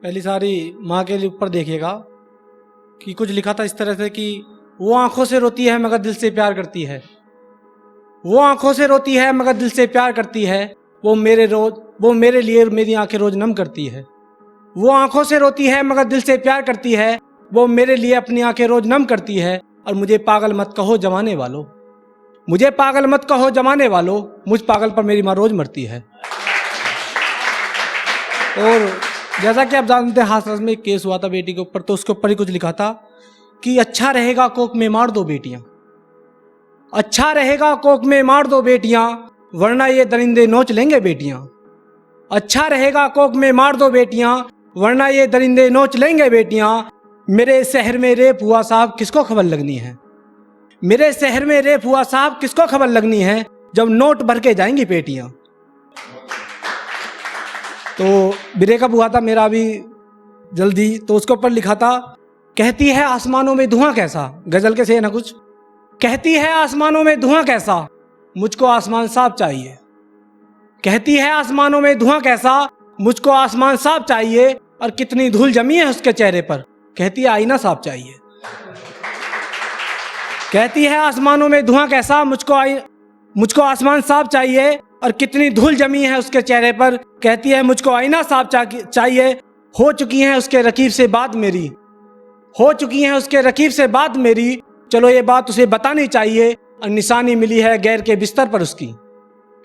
पहली सारी माँ के ऊपर देखिएगा कि कुछ लिखा था इस तरह से कि वो आंखों से रोती है मगर दिल से प्यार करती है, वो आंखों से रोती है मगर दिल से प्यार करती है, वो मेरे लिए मेरी आंखें रोज नम करती है। वो आंखों से रोती है मगर दिल से प्यार करती है, वो मेरे लिए अपनी आंखें रोज नम करती है। और मुझे पागल मत कहो जमाने वालों, मुझे पागल मत कहो जमाने वालों, मुझ पागल पर मेरी माँ रोज मरती है। और जैसा कि आप जानते हैं हाथरस में एक केस हुआ था बेटी के ऊपर, तो उसके ऊपर ही कुछ लिखा था कि अच्छा रहेगा कोक में मार दो बेटियां, अच्छा रहेगा कोक में मार दो बेटियां, वरना ये दरिंदे नोच लेंगे बेटियां। अच्छा रहेगा कोक में मार दो बेटियां, वरना ये दरिंदे नोच लेंगे बेटियां। मेरे शहर में रेप हुआ साहब किसको खबर लगनी है, मेरे शहर में रेप हुआ साहब किसको खबर लगनी है, जब नोट भर के जाएंगी पेटियां। तो ब्रेकअप हुआ था मेरा अभी जल्दी, तो उसके ऊपर लिखा था कहती है आसमानों में धुआं कैसा, गजल के से ना कुछ, कहती है आसमानों में धुआं कैसा, मुझको आसमान साफ चाहिए। कहती है आसमानों में धुआं कैसा, मुझको आसमान साफ चाहिए। और कितनी धूल जमी है उसके चेहरे पर, कहती है आईना साफ चाहिए। कहती है आसमानों में धुआं कैसा, मुझको आसमान साफ चाहिए। और कितनी धूल जमी है उसके चेहरे पर, कहती है मुझको आईना साफ चाहिए। हो चुकी है उसके रकीब से बात मेरी, हो चुकी है उसके रकीब से बात मेरी, चलो ये बात उसे बतानी चाहिए। और निशानी मिली है गैर के बिस्तर पर उसकी,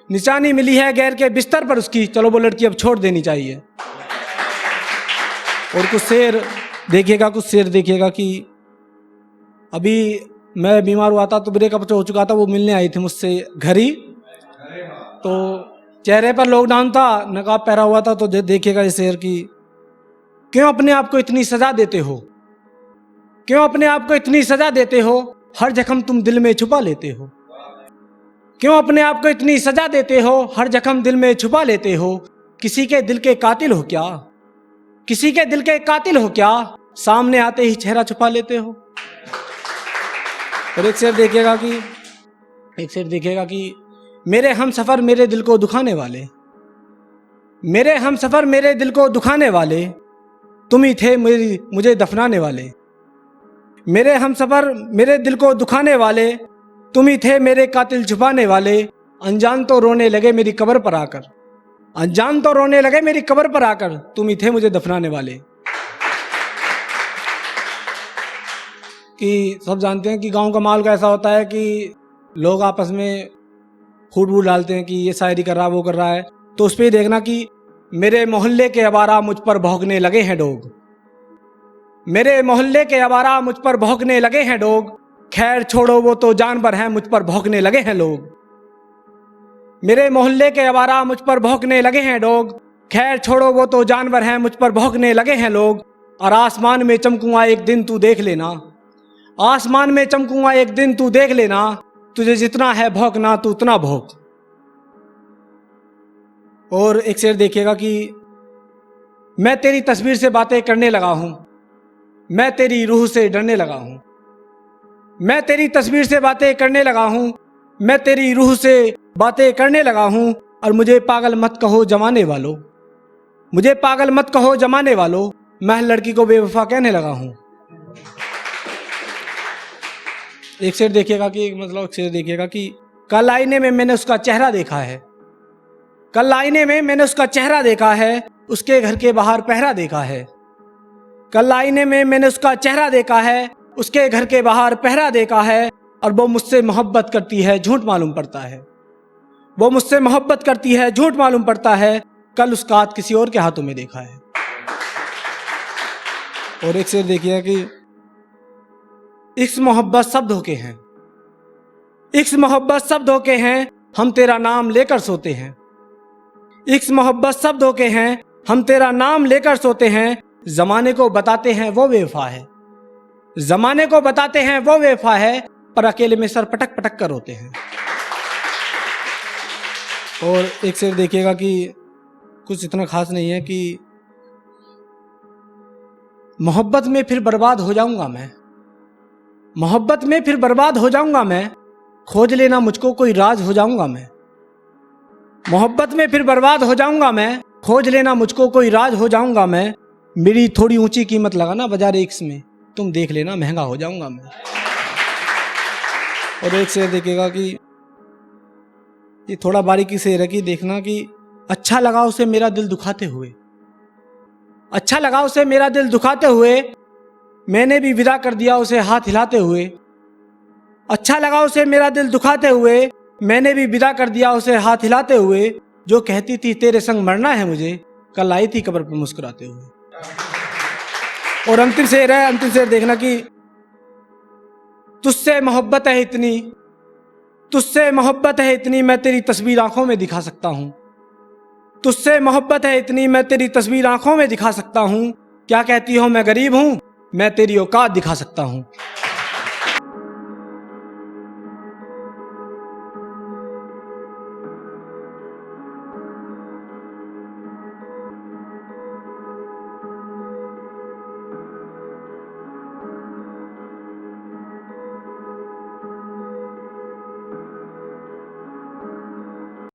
निशानी मिली है गैर के बिस्तर पर उसकी, चलो वो लड़की अब छोड़ देनी चाहिए। और कुछ शेर देखिएगा, कुछ शेर देखिएगा कि अभी मैं बीमार हुआ था तो ब्रेकअप हो चुका था, वो मिलने आई थी मुझसे घर ही, तो चेहरे पर लॉकडाउन था, नकाब पहना हुआ था। तो देखिएगा इस शेर की, क्यों अपने आप को इतनी सजा देते हो, क्यों अपने आप को इतनी सजा देते हो, हर जख्म तुम दिल में छुपा लेते हो। क्यों अपने आप को इतनी सजा देते हो, हर जख्म दिल में छुपा लेते हो। किसी के दिल के कातिल हो क्या, किसी के दिल के कातिल हो क्या, सामने आते ही चेहरा छुपा लेते हो। और एक शेर देखिएगा कि मेरे हम सफर मेरे दिल को दुखाने वाले, मेरे हम सफर मेरे दिल को दुखाने वाले, तुम ही थे मुझे दफनाने वाले। मेरे हम सफर मेरे दिल को दुखाने वाले, तुम ही थे मेरे कातिल छुपाने वाले। अनजान तो रोने लगे मेरी कब्र पर आकर, अनजान तो रोने लगे मेरी कब्र पर आकर, तुम ही थे मुझे दफनाने वाले। कि सब जानते हैं कि गांव का माल का ऐसा होता है कि लोग आपस में फूट वूट डालते हैं कि ये शायरी कर रहा वो कर रहा है, तो उस पर ही देखना कि मेरे मोहल्ले के अवारा मुझ पर भौंकने लगे हैं डोग, मेरे मोहल्ले के अवारा मुझ पर भौंकने लगे हैं डोग, खैर छोड़ो वो तो जानवर हैं मुझ पर भौंकने लगे हैं लोग। मेरे मोहल्ले के अवारा मुझ पर भौंकने लगे हैं डोग, खैर छोड़ो वो तो जानवर हैं मुझ पर भौंकने लगे हैं लोग। और आसमान में चमकूंगा एक दिन तू देख लेना, आसमान में चमकूंगा एक दिन तू देख लेना, तुझे जितना है भौंकना तू उतना भौंक। और एक शेर देखिएगा कि मैं तेरी तस्वीर से बातें करने लगा हूं, मैं तेरी रूह से डरने लगा हूं, मैं तेरी तस्वीर से बातें करने लगा हूं, मैं तेरी रूह से बातें करने लगा हूं। और मुझे पागल मत कहो जमाने वालों, मुझे पागल मत कहो जमाने वालों, मैं लड़की को बेवफा कहने लगा हूं। एक शेर देखिएगा कि कल आईने में मैंने उसका चेहरा देखा है, कल आईने में मैंने उसका चेहरा देखा है, उसके घर के बाहर पहरा देखा है। कल आईने में मैंने उसका चेहरा देखा है, उसके घर के बाहर पहरा देखा है। और वो मुझसे मोहब्बत करती है झूठ मालूम पड़ता है, वो मुझसे मोहब्बत करती है झूठ मालूम पड़ता है, कल उसका हाथ किसी और के हाथों में देखा है। और एक शेर देखिए कि इश्क मोहब्बत सब धोखे हैं, इश्क मोहब्बत सब धोखे हैं, हम तेरा नाम लेकर सोते हैं। इश्क मोहब्बत सब धोखे हैं, हम तेरा नाम लेकर सोते हैं। जमाने को बताते हैं वो बेवफा है, जमाने को बताते हैं वो बेवफा है, पर अकेले में सर पटक पटक कर रोते हैं। और एक शेर देखिएगा कि कुछ इतना खास नहीं है कि मोहब्बत में फिर बर्बाद हो जाऊंगा मैं, मोहब्बत में फिर बर्बाद हो जाऊंगा मैं, खोज लेना मुझको कोई राज हो जाऊंगा मैं। मोहब्बत में फिर बर्बाद हो जाऊंगा मैं, खोज लेना मुझको कोई राज हो जाऊंगा मैं। मेरी थोड़ी ऊंची कीमत लगाना बाजार एक्स में, तुम देख लेना महंगा हो जाऊंगा मैं। और एक शेर देखिएगा कि ये थोड़ा बारीकी से रखी देखना कि अच्छा लगा उसे मेरा दिल दुखाते हुए, अच्छा लगा उसे मेरा दिल दुखाते हुए, मैंने भी विदा कर दिया उसे हाथ हिलाते हुए। अच्छा लगा उसे मेरा दिल दुखाते हुए, मैंने भी विदा कर दिया उसे हाथ हिलाते हुए। जो कहती थी तेरे संग मरना है मुझे, कल आई थी कब्र पर मुस्कुराते हुए। और अंतिम शेर है, अंतिम शेर देखना कि तुझसे मोहब्बत है इतनी, तुझसे मोहब्बत है इतनी, मैं तेरी तस्वीर आंखों में दिखा सकता हूं। तुझसे मोहब्बत है इतनी, मैं तेरी तस्वीर आंखों में दिखा सकता हूं। क्या कहती हो मैं गरीब हूं, मैं तेरी औकात दिखा सकता हूं।